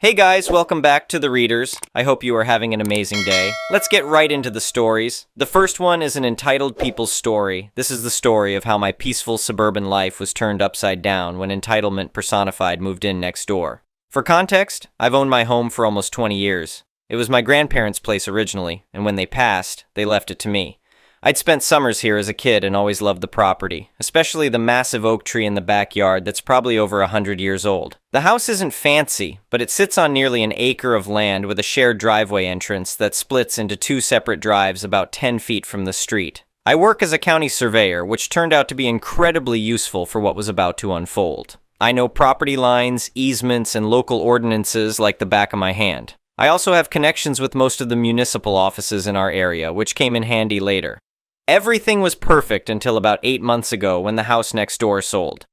Hey guys, welcome back to The Readers. I hope you are having an amazing day. Let's get right into the stories. The first one is an entitled people's story. This is the story of how my peaceful suburban life was turned upside down when entitlement personified moved in next door. For context, I've owned my home for almost 20 years. It was my grandparents' place originally, and when they passed, they left it to me. I'd spent summers here as a kid and always loved the property, especially the massive oak tree in the backyard that's probably over 100 years old. The house isn't fancy, but it sits on nearly an acre of land with a shared driveway entrance that splits into two separate drives about 10 feet from the street. I work as a county surveyor, which turned out to be incredibly useful for what was about to unfold. I know property lines, easements, and local ordinances like the back of my hand. I also have connections with most of the municipal offices in our area, which came in handy later. Everything was perfect until about 8 months ago when the house next door sold.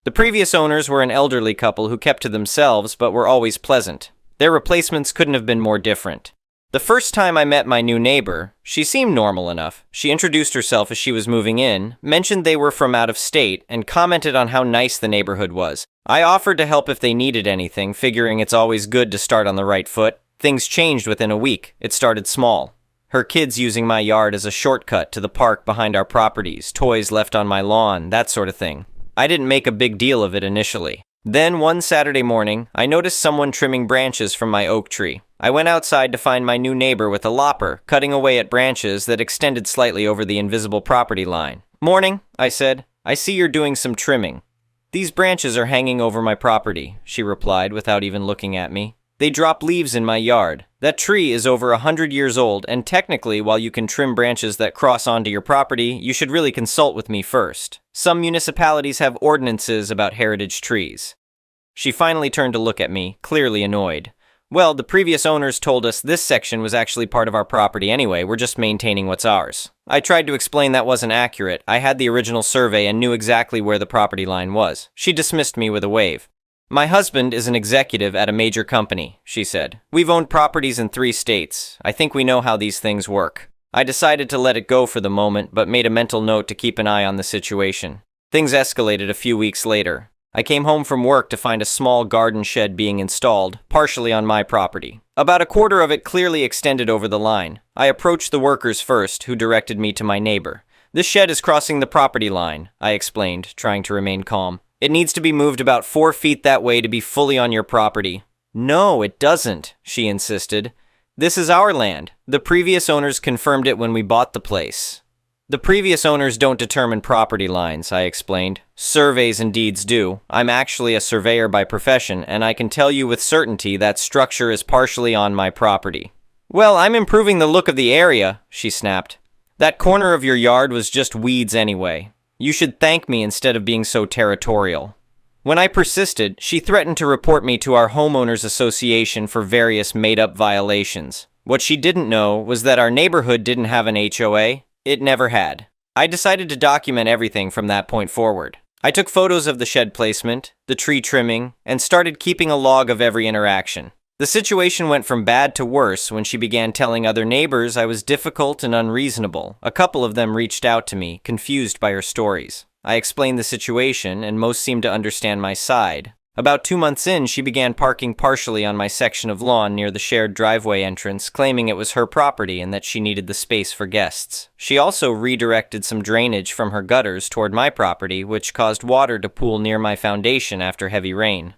The previous owners were an elderly couple who kept to themselves but were always pleasant. Their replacements couldn't have been more different. The first time I met my new neighbor, she seemed normal enough. She introduced herself as she was moving in, mentioned they were from out of state, and commented on how nice the neighborhood was. I offered to help if they needed anything, figuring it's always good to start on the right foot. Things changed within a week. It started small. Her kids using my yard as a shortcut to the park behind our properties, toys left on my lawn, that sort of thing. I didn't make a big deal of it initially. Then one Saturday morning, I noticed someone trimming branches from my oak tree. I went outside to find my new neighbor with a lopper, cutting away at branches that extended slightly over the invisible property line. "Morning," I said. "I see you're doing some trimming." "These branches are hanging over my property," she replied without even looking at me. "They drop leaves in my yard. That tree is over 100 years old, and technically, while you can trim branches that cross onto your property, you should really consult with me first. Some municipalities have ordinances about heritage trees." She finally turned to look at me, clearly annoyed. "Well, the previous owners told us this section was actually part of our property anyway, we're just maintaining what's ours." I tried to explain that wasn't accurate. I had the original survey and knew exactly where the property line was. She dismissed me with a wave. "My husband is an executive at a major company," she said. "We've owned properties in 3 states. I think we know how these things work." I decided to let it go for the moment, but made a mental note to keep an eye on the situation. Things escalated a few weeks later. I came home from work to find a small garden shed being installed, partially on my property. About a quarter of it clearly extended over the line. I approached the workers first, who directed me to my neighbor. "This shed is crossing the property line," I explained, trying to remain calm. "It needs to be moved about 4 feet that way to be fully on your property." "No, it doesn't," she insisted. "This is our land. The previous owners confirmed it when we bought the place." "The previous owners don't determine property lines," I explained. "Surveys and deeds do. I'm actually a surveyor by profession, and I can tell you with certainty that structure is partially on my property." "Well, I'm improving the look of the area," she snapped. "That corner of your yard was just weeds anyway. You should thank me instead of being so territorial." When I persisted, she threatened to report me to our homeowners association for various made-up violations. What she didn't know was that our neighborhood didn't have an HOA. It never had. I decided to document everything from that point forward. I took photos of the shed placement, the tree trimming, and started keeping a log of every interaction. The situation went from bad to worse when she began telling other neighbors I was difficult and unreasonable. A couple of them reached out to me, confused by her stories. I explained the situation, and most seemed to understand my side. About 2 months in, she began parking partially on my section of lawn near the shared driveway entrance, claiming it was her property and that she needed the space for guests. She also redirected some drainage from her gutters toward my property, which caused water to pool near my foundation after heavy rain.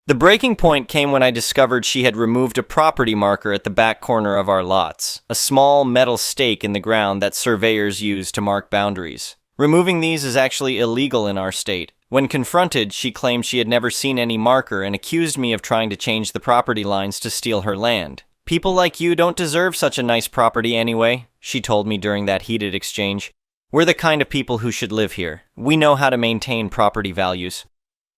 The breaking point came when I discovered she had removed a property marker at the back corner of our lots, a small metal stake in the ground that surveyors use to mark boundaries. Removing these is actually illegal in our state. When confronted, she claimed she had never seen any marker and accused me of trying to change the property lines to steal her land. "People like you don't deserve such a nice property anyway," she told me during that heated exchange. "We're the kind of people who should live here. We know how to maintain property values."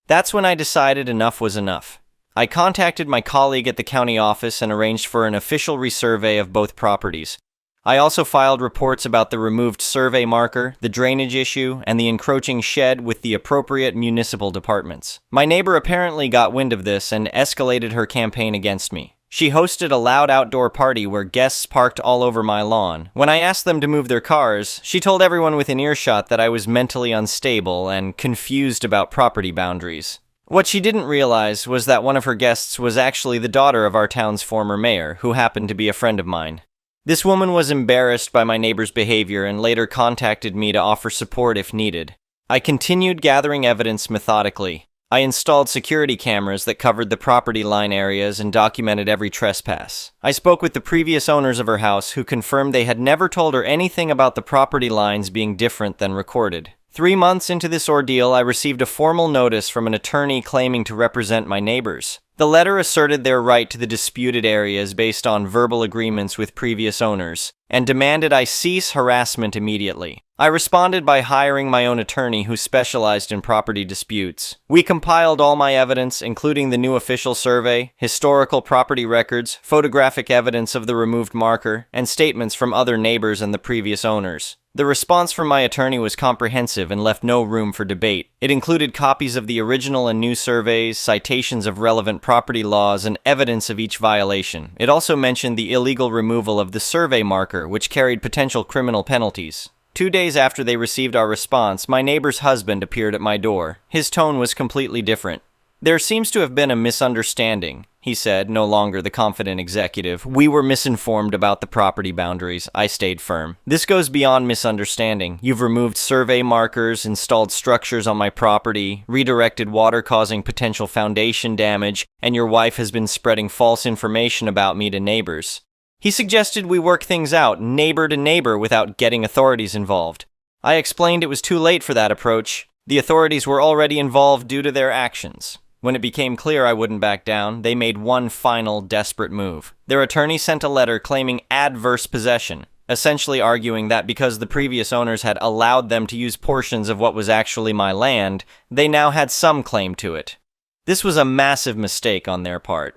That's when I decided enough was enough. I contacted my colleague at the county office and arranged for an official resurvey of both properties. I also filed reports about the removed survey marker, the drainage issue, and the encroaching shed with the appropriate municipal departments. My neighbor apparently got wind of this and escalated her campaign against me. She hosted a loud outdoor party where guests parked all over my lawn. When I asked them to move their cars, she told everyone within earshot that I was mentally unstable and confused about property boundaries. What she didn't realize was that one of her guests was actually the daughter of our town's former mayor, who happened to be a friend of mine. This woman was embarrassed by my neighbor's behavior and later contacted me to offer support if needed. I continued gathering evidence methodically. I installed security cameras that covered the property line areas and documented every trespass. I spoke with the previous owners of her house, who confirmed they had never told her anything about the property lines being different than recorded. 3 months into this ordeal, I received a formal notice from an attorney claiming to represent my neighbors. The letter asserted their right to the disputed areas based on verbal agreements with previous owners, and demanded I cease harassment immediately. I responded by hiring my own attorney who specialized in property disputes. We compiled all my evidence, including the new official survey, historical property records, photographic evidence of the removed marker, and statements from other neighbors and the previous owners. The response from my attorney was comprehensive and left no room for debate. It included copies of the original and new surveys, citations of relevant property laws, and evidence of each violation. It also mentioned the illegal removal of the survey marker, which carried potential criminal penalties. 2 days after they received our response, my neighbor's husband appeared at my door. His tone was completely different. "There seems to have been a misunderstanding," he said, no longer the confident executive. "We were misinformed about the property boundaries." I stayed firm. "This goes beyond misunderstanding. You've removed survey markers, installed structures on my property, redirected water causing potential foundation damage, and your wife has been spreading false information about me to neighbors." He suggested we work things out, neighbor to neighbor, without getting authorities involved. I explained it was too late for that approach. The authorities were already involved due to their actions. When it became clear I wouldn't back down, they made one final, desperate move. Their attorney sent a letter claiming adverse possession, essentially arguing that because the previous owners had allowed them to use portions of what was actually my land, they now had some claim to it. This was a massive mistake on their part.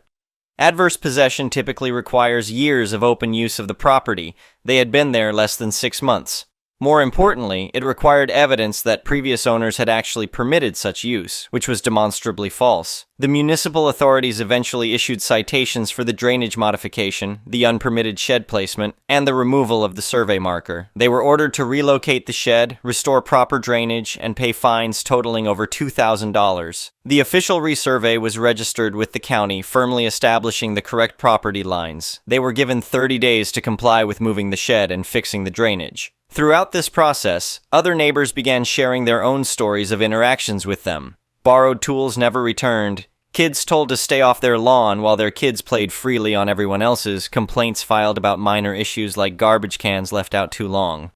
Adverse possession typically requires years of open use of the property. They had been there less than 6 months. More importantly, it required evidence that previous owners had actually permitted such use, which was demonstrably false. The municipal authorities eventually issued citations for the drainage modification, the unpermitted shed placement, and the removal of the survey marker. They were ordered to relocate the shed, restore proper drainage, and pay fines totaling over $2,000. The official resurvey was registered with the county, firmly establishing the correct property lines. They were given 30 days to comply with moving the shed and fixing the drainage. Throughout this process, other neighbors began sharing their own stories of interactions with them. Borrowed tools never returned, kids told to stay off their lawn while their kids played freely on everyone else's, complaints filed about minor issues like garbage cans left out too long.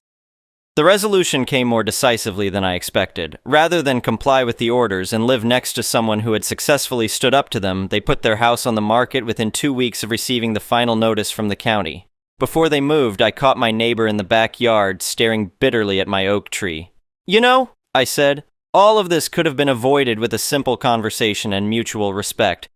The resolution came more decisively than I expected. Rather than comply with the orders and live next to someone who had successfully stood up to them, they put their house on the market within 2 weeks of receiving the final notice from the county. Before they moved, I caught my neighbor in the backyard, staring bitterly at my oak tree. "You know," I said, "all of this could have been avoided with a simple conversation and mutual respect."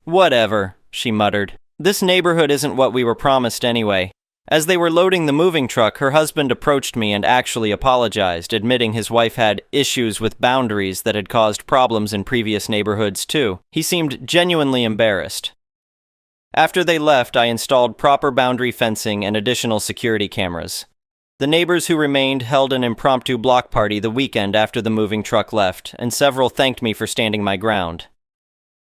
"Whatever," she muttered. "This neighborhood isn't what we were promised anyway." As they were loading the moving truck, her husband approached me and actually apologized, admitting his wife had issues with boundaries that had caused problems in previous neighborhoods too. He seemed genuinely embarrassed. After they left, I installed proper boundary fencing and additional security cameras. The neighbors who remained held an impromptu block party the weekend after the moving truck left, and several thanked me for standing my ground.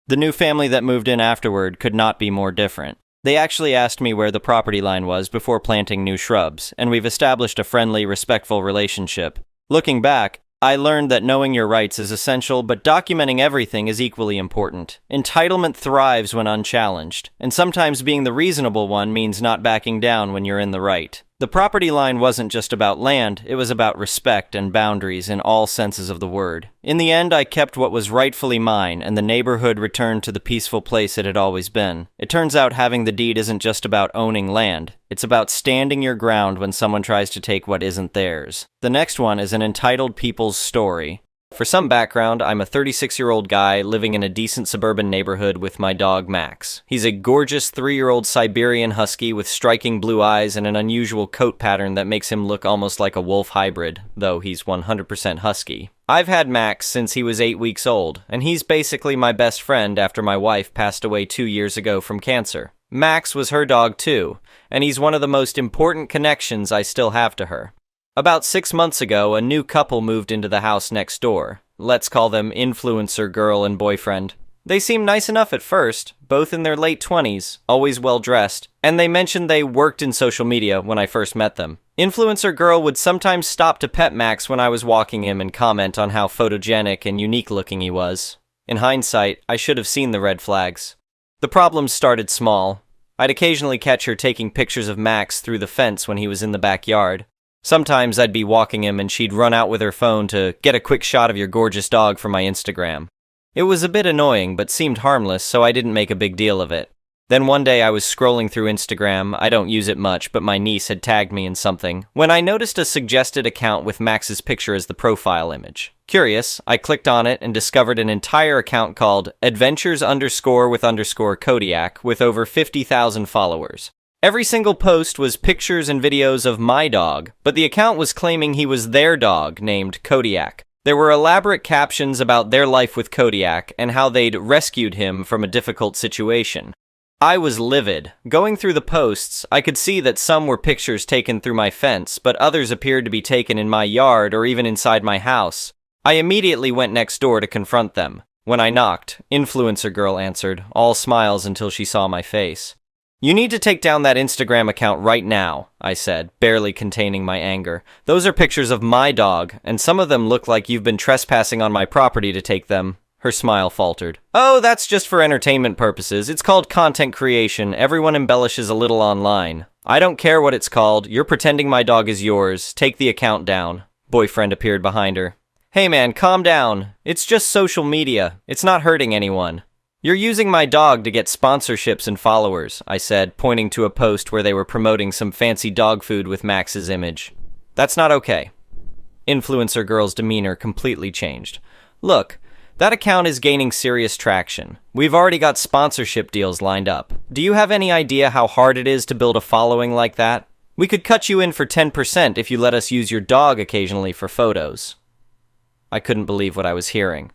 The new family that moved in afterward could not be more different. They actually asked me where the property line was before planting new shrubs, and we've established a friendly, respectful relationship. Looking back, I learned that knowing your rights is essential, but documenting everything is equally important. Entitlement thrives when unchallenged, and sometimes being the reasonable one means not backing down when you're in the right. The property line wasn't just about land, it was about respect and boundaries in all senses of the word. In the end, I kept what was rightfully mine, and the neighborhood returned to the peaceful place it had always been. It turns out having the deed isn't just about owning land. It's about standing your ground when someone tries to take what isn't theirs. The next one is an entitled people's story. For some background, I'm a 36-year-old guy living in a decent suburban neighborhood with my dog Max. He's a gorgeous 3-year-old Siberian husky with striking blue eyes and an unusual coat pattern that makes him look almost like a wolf hybrid, though he's 100% husky. I've had Max since he was 8 weeks old, and he's basically my best friend after my wife passed away 2 years ago from cancer. Max was her dog too, and he's one of the most important connections I still have to her. About 6 months ago, a new couple moved into the house next door. let's call them influencer girl and boyfriend. They seemed nice enough at first, both in their late 20s, always well-dressed, and they mentioned they worked in social media when I first met them. Influencer girl would sometimes stop to pet Max when I was walking him and comment on how photogenic and unique-looking he was. In hindsight, I should have seen the red flags. The problems started small. I'd occasionally catch her taking pictures of Max through the fence when he was in the backyard. Sometimes I'd be walking him and she'd run out with her phone to get a quick shot of your gorgeous dog for my Instagram. It was a bit annoying, but seemed harmless, so I didn't make a big deal of it. Then one day I was scrolling through Instagram. I don't use it much, but my niece had tagged me in something, when I noticed a suggested account with Max's picture as the profile image. Curious, I clicked on it and discovered an entire account called Adventures_with_Kodiak with over 50,000 followers. Every single post was pictures and videos of my dog, but the account was claiming he was their dog named Kodiak. There were elaborate captions about their life with Kodiak and how they'd rescued him from a difficult situation. I was livid. Going through the posts, I could see that some were pictures taken through my fence, but others appeared to be taken in my yard or even inside my house. I immediately went next door to confront them. When I knocked, influencer girl answered, all smiles until she saw my face. "You need to take down that Instagram account right now," I said, barely containing my anger. "Those are pictures of my dog, and some of them look like you've been trespassing on my property to take them." Her smile faltered. "Oh, that's just for entertainment purposes. It's called content creation. Everyone embellishes a little online. I don't care what it's called. You're pretending my dog is yours. Take the account down." Boyfriend appeared behind her. "Hey man, calm down. It's just social media. It's not hurting anyone." "You're using my dog to get sponsorships and followers," I said, pointing to a post where they were promoting some fancy dog food with Max's image. "That's not okay." Influencer girl's demeanor completely changed. "Look, that account is gaining serious traction. We've already got sponsorship deals lined up. Do you have any idea how hard it is to build a following like that? We could cut you in for 10% if you let us use your dog occasionally for photos." I couldn't believe what I was hearing.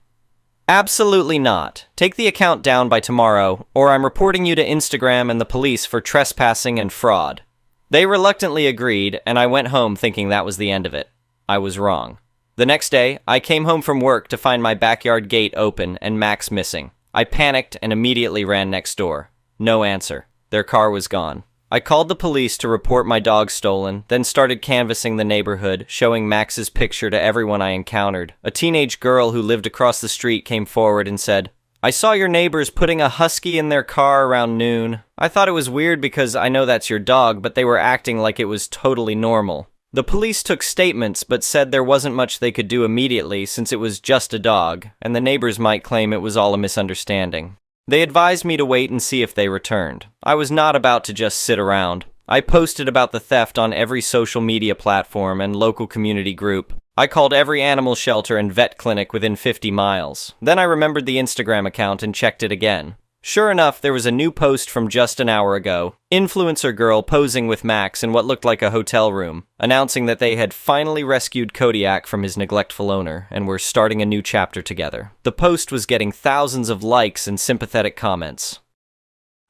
"Absolutely not. Take the account down by tomorrow, or I'm reporting you to Instagram and the police for trespassing and fraud." They reluctantly agreed, and I went home thinking that was the end of it. I was wrong. The next day, I came home from work to find my backyard gate open and Max missing. I panicked and immediately ran next door. No answer. Their car was gone. I called the police to report my dog stolen, then started canvassing the neighborhood, showing Max's picture to everyone I encountered. A teenage girl who lived across the street came forward and said, "I saw your neighbors putting a husky in their car around noon. I thought it was weird because I know that's your dog, but they were acting like it was totally normal." The police took statements but said there wasn't much they could do immediately since it was just a dog, and the neighbors might claim it was all a misunderstanding. They advised me to wait and see if they returned. I was not about to just sit around. I posted about the theft on every social media platform and local community group. I called every animal shelter and vet clinic within 50 miles. Then I remembered the Instagram account and checked it again. Sure enough, there was a new post from just an hour ago. Influencer girl posing with Max in what looked like a hotel room, announcing that they had finally rescued Kodiak from his neglectful owner and were starting a new chapter together. The post was getting thousands of likes and sympathetic comments.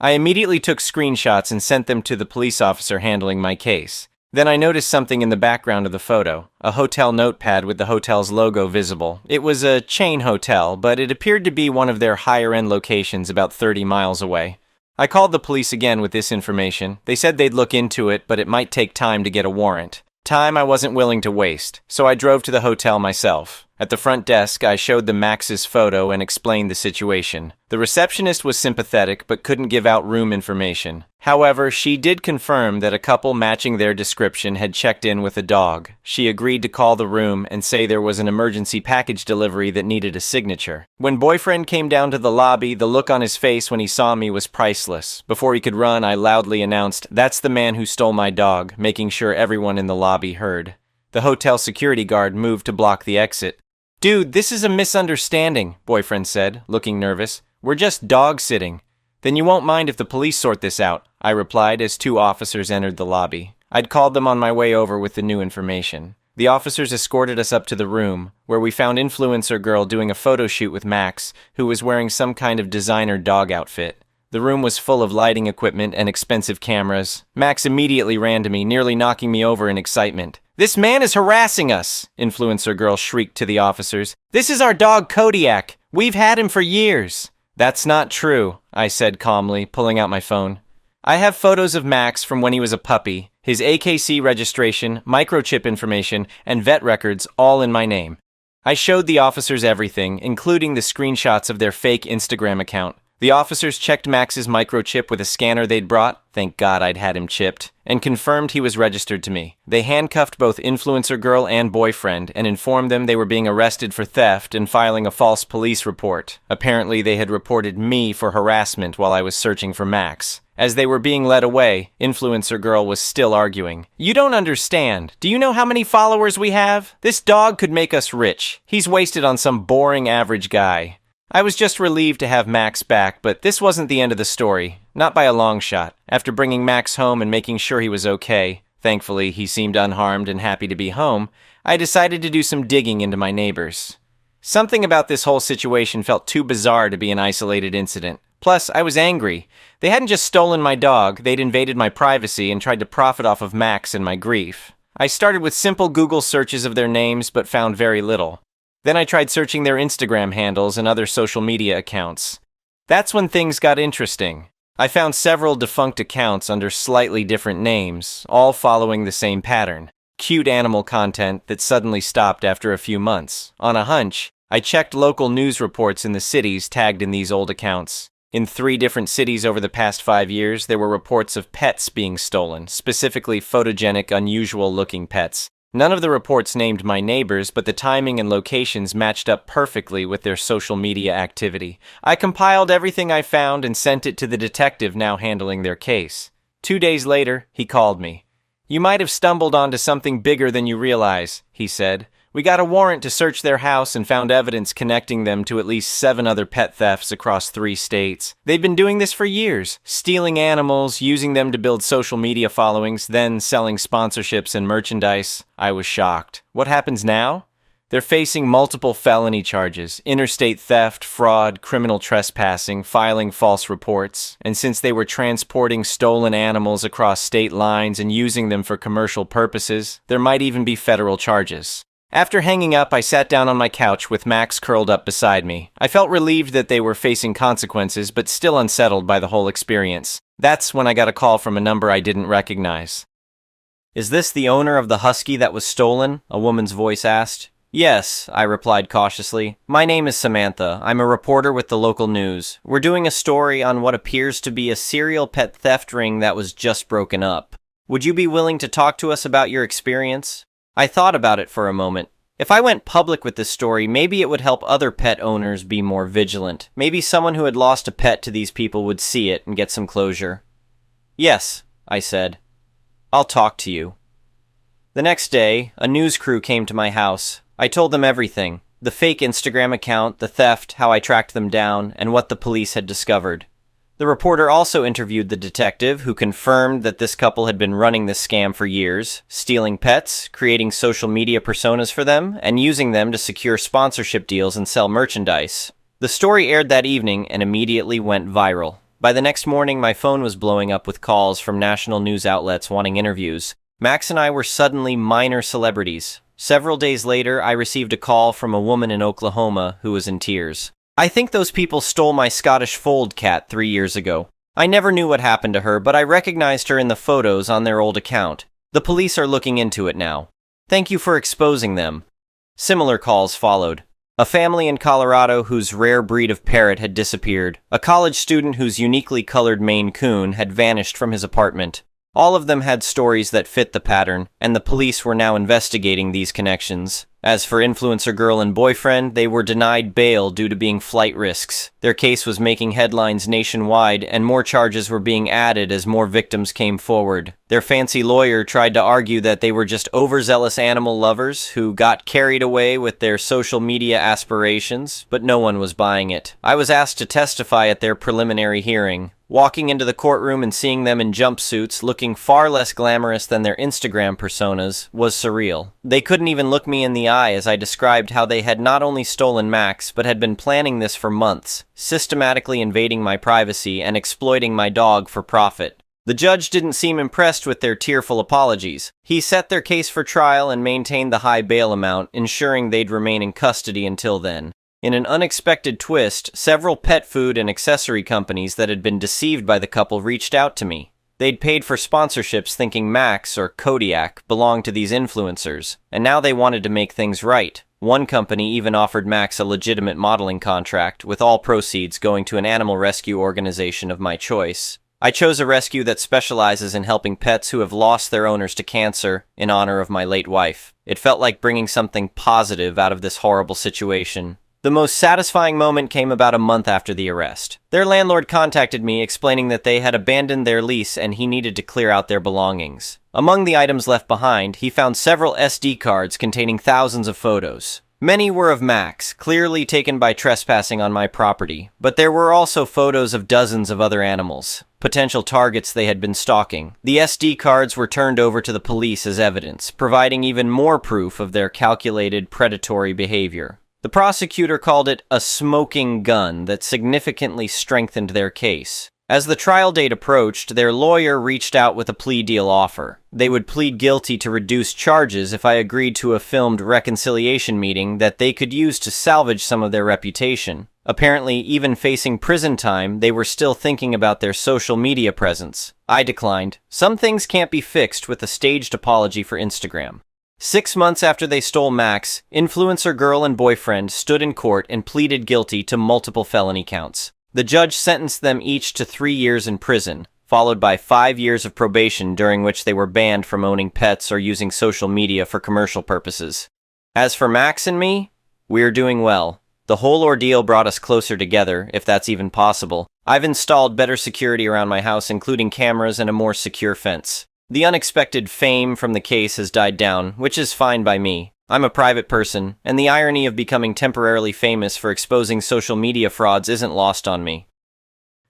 I immediately took screenshots and sent them to the police officer handling my case. Then I noticed something in the background of the photo, a hotel notepad with the hotel's logo visible. It was a chain hotel, but it appeared to be one of their higher-end locations about 30 miles away. I called the police again with this information. They said they'd look into it, but it might take time to get a warrant. Time I wasn't willing to waste, so I drove to the hotel myself. At the front desk, I showed them Max's photo and explained the situation. The receptionist was sympathetic but couldn't give out room information. However, she did confirm that a couple matching their description had checked in with a dog. She agreed to call the room and say there was an emergency package delivery that needed a signature. When boyfriend came down to the lobby, the look on his face when he saw me was priceless. Before he could run, I loudly announced, "That's the man who stole my dog," making sure everyone in the lobby heard. The hotel security guard moved to block the exit. "Dude, this is a misunderstanding," boyfriend said, looking nervous. "We're just dog sitting." "Then you won't mind if the police sort this out," I replied as two officers entered the lobby. I'd called them on my way over with the new information. The officers escorted us up to the room, where we found influencer girl doing a photo shoot with Max, who was wearing some kind of designer dog outfit. The room was full of lighting equipment and expensive cameras. Max immediately ran to me, nearly knocking me over in excitement. "This man is harassing us," influencer girl shrieked to the officers. "This is our dog Kodiak. We've had him for years." "That's not true," I said calmly, pulling out my phone. "I have photos of Max from when he was a puppy, his AKC registration, microchip information, and vet records all in my name." I showed the officers everything, including the screenshots of their fake Instagram account. The officers checked Max's microchip with a scanner they'd brought, thank God I'd had him chipped, and confirmed he was registered to me. They handcuffed both influencer girl and boyfriend and informed them they were being arrested for theft and filing a false police report. Apparently they had reported me for harassment while I was searching for Max. As they were being led away, influencer girl was still arguing. "You don't understand. Do you know how many followers we have? This dog could make us rich. He's wasted on some boring average guy." I was just relieved to have Max back, but this wasn't the end of the story. Not by a long shot. After bringing Max home and making sure he was okay, thankfully he seemed unharmed and happy to be home, I decided to do some digging into my neighbors. Something about this whole situation felt too bizarre to be an isolated incident. Plus, I was angry. They hadn't just stolen my dog, they'd invaded my privacy and tried to profit off of Max and my grief. I started with simple Google searches of their names, but found very little. Then I tried searching their Instagram handles and other social media accounts. That's when things got interesting. I found several defunct accounts under slightly different names, all following the same pattern. Cute animal content that suddenly stopped after a few months. On a hunch, I checked local news reports in the cities tagged in these old accounts. In 3 different cities over the past 5 years, there were reports of pets being stolen, specifically photogenic, unusual-looking pets. None of the reports named my neighbors, but the timing and locations matched up perfectly with their social media activity. I compiled everything I found and sent it to the detective now handling their case. 2 days later, he called me. "You might have stumbled onto something bigger than you realize," he said. "We got a warrant to search their house and found evidence connecting them to at least 7 other pet thefts across 3 states. They've been doing this for years, stealing animals, using them to build social media followings, then selling sponsorships and merchandise." I was shocked. What happens now? They're facing multiple felony charges: interstate theft, fraud, criminal trespassing, filing false reports. And since they were transporting stolen animals across state lines and using them for commercial purposes, there might even be federal charges. After hanging up, I sat down on my couch with Max curled up beside me. I felt relieved that they were facing consequences, but still unsettled by the whole experience. That's when I got a call from a number I didn't recognize. "Is this the owner of the husky that was stolen?" a woman's voice asked. "Yes," I replied cautiously. "My name is Samantha. I'm a reporter with the local news. We're doing a story on what appears to be a serial pet theft ring that was just broken up. Would you be willing to talk to us about your experience?" I thought about it for a moment. If I went public with this story, maybe it would help other pet owners be more vigilant. Maybe someone who had lost a pet to these people would see it and get some closure. "Yes," I said. "I'll talk to you." The next day, a news crew came to my house. I told them everything: the fake Instagram account, the theft, how I tracked them down, and what the police had discovered. The reporter also interviewed the detective, who confirmed that this couple had been running this scam for years, stealing pets, creating social media personas for them, and using them to secure sponsorship deals and sell merchandise. The story aired that evening and immediately went viral. By the next morning, my phone was blowing up with calls from national news outlets wanting interviews. Max and I were suddenly minor celebrities. Several days later, I received a call from a woman in Oklahoma who was in tears. "I think those people stole my Scottish fold cat 3 years ago. I never knew what happened to her, but I recognized her in the photos on their old account. The police are looking into it now. Thank you for exposing them." Similar calls followed. A family in Colorado whose rare breed of parrot had disappeared. A college student whose uniquely colored Maine Coon had vanished from his apartment. All of them had stories that fit the pattern, and the police were now investigating these connections. As for influencer girl and boyfriend, they were denied bail due to being flight risks. Their case was making headlines nationwide, and more charges were being added as more victims came forward. Their fancy lawyer tried to argue that they were just overzealous animal lovers who got carried away with their social media aspirations, but no one was buying it. I was asked to testify at their preliminary hearing. Walking into the courtroom and seeing them in jumpsuits, looking far less glamorous than their Instagram personas, was surreal. They couldn't even look me in the eye as I described how they had not only stolen Max, but had been planning this for months, systematically invading my privacy and exploiting my dog for profit. The judge didn't seem impressed with their tearful apologies. He set their case for trial and maintained the high bail amount, ensuring they'd remain in custody until then. In an unexpected twist, several pet food and accessory companies that had been deceived by the couple reached out to me. They'd paid for sponsorships thinking Max or Kodiak belonged to these influencers, and now they wanted to make things right. One company even offered Max a legitimate modeling contract, with all proceeds going to an animal rescue organization of my choice. I chose a rescue that specializes in helping pets who have lost their owners to cancer in honor of my late wife. It felt like bringing something positive out of this horrible situation. The most satisfying moment came about a month after the arrest. Their landlord contacted me explaining that they had abandoned their lease and he needed to clear out their belongings. Among the items left behind, he found several SD cards containing thousands of photos. Many were of Max, clearly taken by trespassing on my property, but there were also photos of dozens of other animals, potential targets they had been stalking. The SD cards were turned over to the police as evidence, providing even more proof of their calculated predatory behavior. The prosecutor called it a smoking gun that significantly strengthened their case. As the trial date approached, their lawyer reached out with a plea deal offer. They would plead guilty to reduced charges if I agreed to a filmed reconciliation meeting that they could use to salvage some of their reputation. Apparently, even facing prison time, they were still thinking about their social media presence. I declined. Some things can't be fixed with a staged apology for Instagram. 6 months after they stole Max, influencer girl and boyfriend stood in court and pleaded guilty to multiple felony counts. The judge sentenced them each to 3 years in prison, followed by 5 years of probation during which they were banned from owning pets or using social media for commercial purposes. As for Max and me, we're doing well. The whole ordeal brought us closer together, if that's even possible. I've installed better security around my house, including cameras and a more secure fence. The unexpected fame from the case has died down, which is fine by me. I'm a private person, and the irony of becoming temporarily famous for exposing social media frauds isn't lost on me.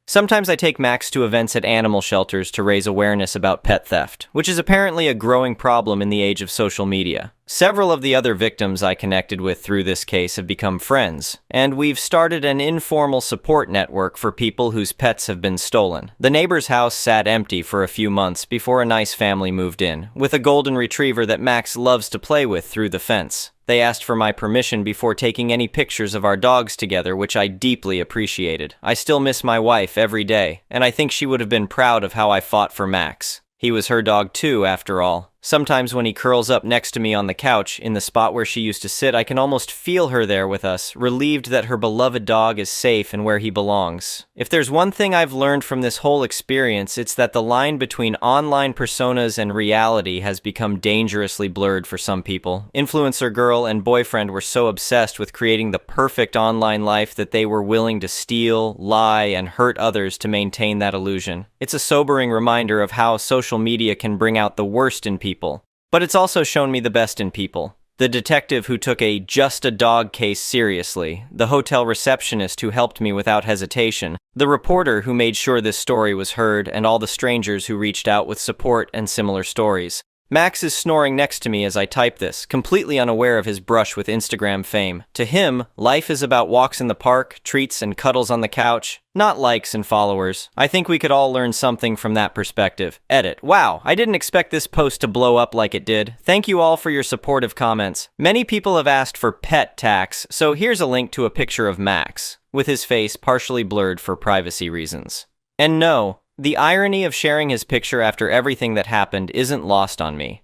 Sometimes I take Max to events at animal shelters to raise awareness about pet theft, which is apparently a growing problem in the age of social media. Several of the other victims I connected with through this case have become friends, and we've started an informal support network for people whose pets have been stolen. The neighbor's house sat empty for a few months before a nice family moved in, with a golden retriever that Max loves to play with through the fence. They asked for my permission before taking any pictures of our dogs together, which I deeply appreciated. I still miss my wife every day, and I think she would have been proud of how I fought for Max. He was her dog too, after all. Sometimes when he curls up next to me on the couch, in the spot where she used to sit, I can almost feel her there with us, relieved that her beloved dog is safe and where he belongs. If there's one thing I've learned from this whole experience, it's that the line between online personas and reality has become dangerously blurred for some people. Influencer girl and boyfriend were so obsessed with creating the perfect online life that they were willing to steal, lie, and hurt others to maintain that illusion. It's a sobering reminder of how social media can bring out the worst in people. But it's also shown me the best in people. The detective who took a just a dog case seriously, the hotel receptionist who helped me without hesitation, the reporter who made sure this story was heard, and all the strangers who reached out with support and similar stories. Max is snoring next to me as I type this, completely unaware of his brush with Instagram fame. To him, life is about walks in the park, treats, and cuddles on the couch, not likes and followers. I think we could all learn something from that perspective. Edit. Wow, I didn't expect this post to blow up like it did. Thank you all for your supportive comments. Many people have asked for pet tax, so here's a link to a picture of Max, with his face partially blurred for privacy reasons. And no, the irony of sharing his picture after everything that happened isn't lost on me.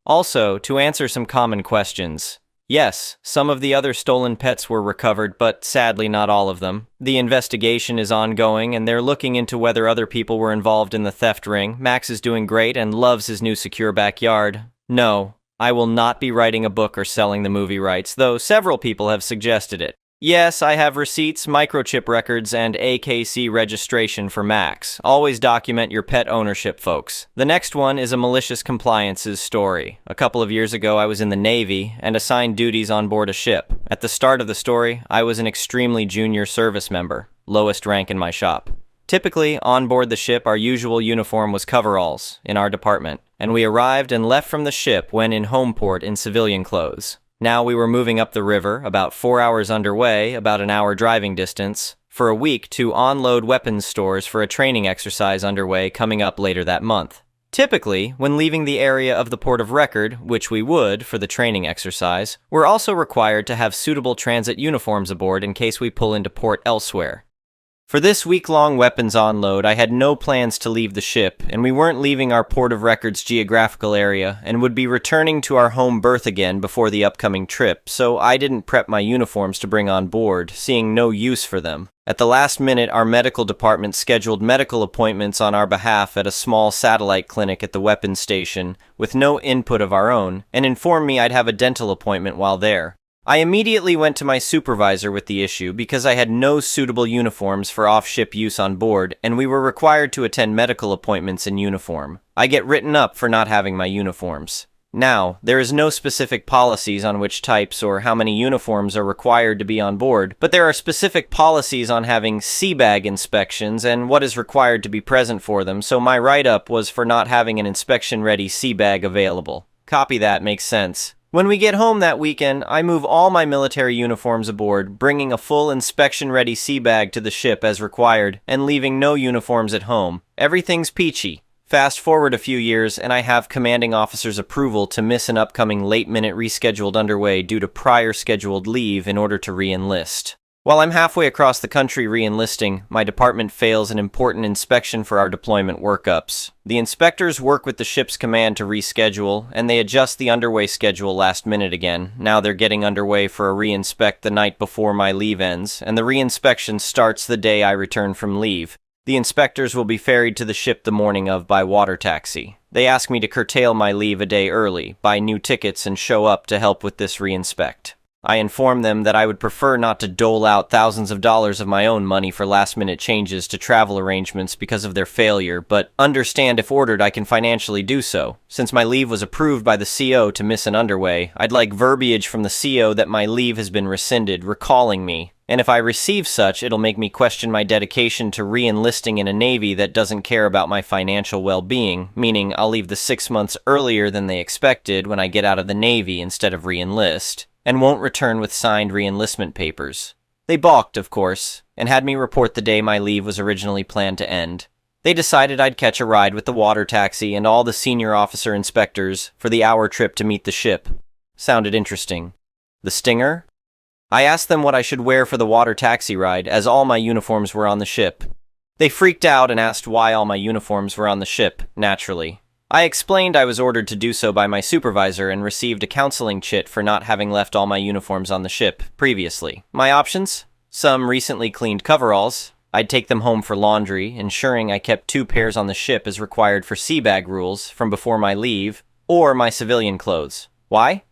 Also, to answer some common questions, yes, some of the other stolen pets were recovered, but sadly not all of them. The investigation is ongoing, and they're looking into whether other people were involved in the theft ring. Max is doing great and loves his new secure backyard. No, I will not be writing a book or selling the movie rights, though several people have suggested it. Yes, I have receipts, microchip records, and AKC registration for Max. Always document your pet ownership, folks. The next one is a malicious compliances story. A couple of years ago, I was in the Navy and assigned duties on board a ship. At the start of the story, I was an extremely junior service member, lowest rank in my shop. Typically, on board the ship, our usual uniform was coveralls in our department, and we arrived and left from the ship when in home port in civilian clothes. Now we were moving up the river, about 4 hours underway, about an hour driving distance. for a week to onload weapons stores for a training exercise underway coming up later that month. Typically, when leaving the area of the port of record, which we would for the training exercise, we're also required to have suitable transit uniforms aboard in case we pull into port elsewhere. For this week-long weapons onload, I had no plans to leave the ship, and we weren't leaving our port of record's geographical area and would be returning to our home berth again before the upcoming trip, so I didn't prep my uniforms to bring on board, seeing no use for them. At the last minute, our medical department scheduled medical appointments on our behalf at a small satellite clinic at the weapons station, with no input of our own, and informed me I'd have a dental appointment while there. I immediately went to my supervisor with the issue because I had no suitable uniforms for off-ship use on board, and we were required to attend medical appointments in uniform. I get written up for not having my uniforms. Now, there is no specific policies on which types or how many uniforms are required to be on board, but there are specific policies on having sea bag inspections and what is required to be present for them, so my write-up was for not having an inspection-ready sea bag available. Copy that, makes sense. When we get home that weekend, I move all my military uniforms aboard, bringing a full inspection-ready sea bag to the ship as required, and leaving no uniforms at home. Everything's peachy. Fast forward a few years, and I have commanding officer's approval to miss an upcoming late-minute rescheduled underway due to prior scheduled leave in order to re-enlist. While I'm halfway across the country re-enlisting, my department fails an important inspection for our deployment workups. The inspectors work with the ship's command to reschedule, and they adjust the underway schedule last minute again. Now they're getting underway for a re-inspect the night before my leave ends, and the re-inspection starts the day I return from leave. The inspectors will be ferried to the ship the morning of by water taxi. They ask me to curtail my leave a day early, buy new tickets, and show up to help with this re-inspect. I inform them that I would prefer not to dole out thousands of dollars of my own money for last-minute changes to travel arrangements because of their failure, but understand if ordered I can financially do so. Since my leave was approved by the CO to miss an underway, I'd like verbiage from the CO that my leave has been rescinded, recalling me. And if I receive such, it'll make me question my dedication to re-enlisting in a Navy that doesn't care about my financial well-being, meaning I'll leave the 6 months earlier than they expected when I get out of the Navy instead of re-enlist, and won't return with signed re-enlistment papers. They balked, of course, and had me report the day my leave was originally planned to end. They decided I'd catch a ride with the water taxi and all the senior officer inspectors for the hour trip to meet the ship. Sounded interesting. The stinger? I asked them what I should wear for the water taxi ride, as all my uniforms were on the ship. They freaked out and asked why all my uniforms were on the ship, naturally. I explained I was ordered to do so by my supervisor and received a counseling chit for not having left all my uniforms on the ship previously. My options? Some recently cleaned coveralls. I'd take them home for laundry, ensuring I kept 2 pairs on the ship as required for sea bag rules from before my leave, or my civilian clothes. Why?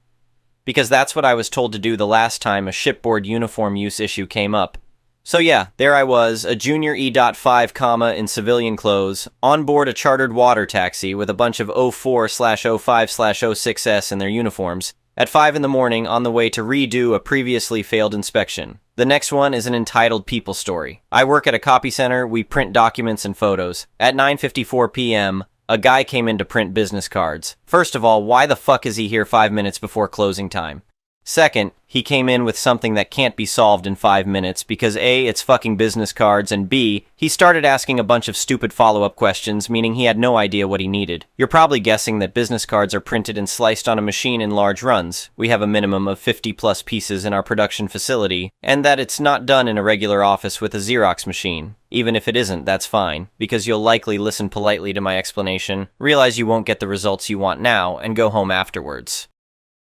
Because that's what I was told to do the last time a shipboard uniform use issue came up. So yeah, there I was, a junior E.5, in civilian clothes, on board a chartered water taxi with a bunch of 04/05/06S in their uniforms, at 5 in the morning on the way to redo a previously failed inspection. The next one is an entitled people story. I work at a copy center, we print documents and photos. At 9:54 p.m., a guy came in to print business cards. First of all, why the fuck is he here 5 minutes before closing time? Second, he came in with something that can't be solved in 5 minutes because A, it's fucking business cards, and B, he started asking a bunch of stupid follow-up questions, meaning he had no idea what he needed. You're probably guessing that business cards are printed and sliced on a machine in large runs. We have a minimum of 50 plus pieces in our production facility, and that it's not done in a regular office with a Xerox machine. Even if it isn't, that's fine, because you'll likely listen politely to my explanation, realize you won't get the results you want now, and go home afterwards.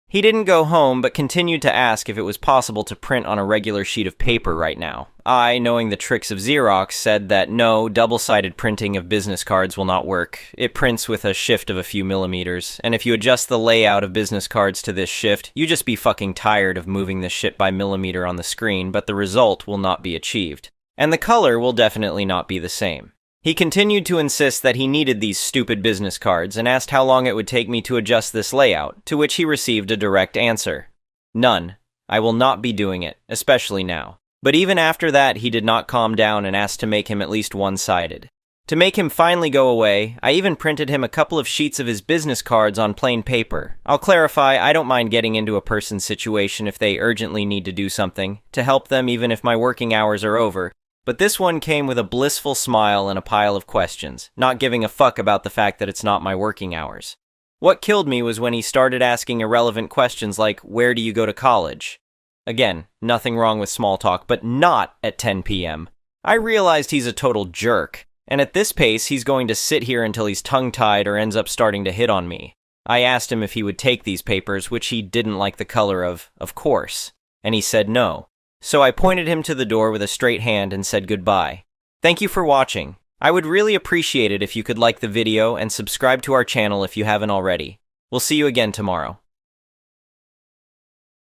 He didn't go home, but continued to ask if it was possible to print on a regular sheet of paper right now. I, knowing the tricks of Xerox, said that no, double-sided printing of business cards will not work. It prints with a shift of a few millimeters, and if you adjust the layout of business cards to this shift, you just be fucking tired of moving this shit by millimeter on the screen, but the result will not be achieved. And the color will definitely not be the same. He continued to insist that he needed these stupid business cards and asked how long it would take me to adjust this layout, to which he received a direct answer. None. I will not be doing it, especially now. But even after that, he did not calm down and asked to make him at least one-sided. To make him finally go away, I even printed him a couple of sheets of his business cards on plain paper. I'll clarify, I don't mind getting into a person's situation if they urgently need to do something, to help them even if my working hours are over. But this one came with a blissful smile and a pile of questions, not giving a fuck about the fact that it's not my working hours. What killed me was when he started asking irrelevant questions like, where do you go to college? Again, nothing wrong with small talk, but not at 10 p.m. I realized he's a total jerk, and at this pace, he's going to sit here until he's tongue-tied or ends up starting to hit on me. I asked him if he would take these papers, which he didn't like the color of course, and he said no. So I pointed him to the door with a straight hand and said goodbye. Thank you for watching. I would really appreciate it if you could like the video and subscribe to our channel if you haven't already. We'll see you again tomorrow.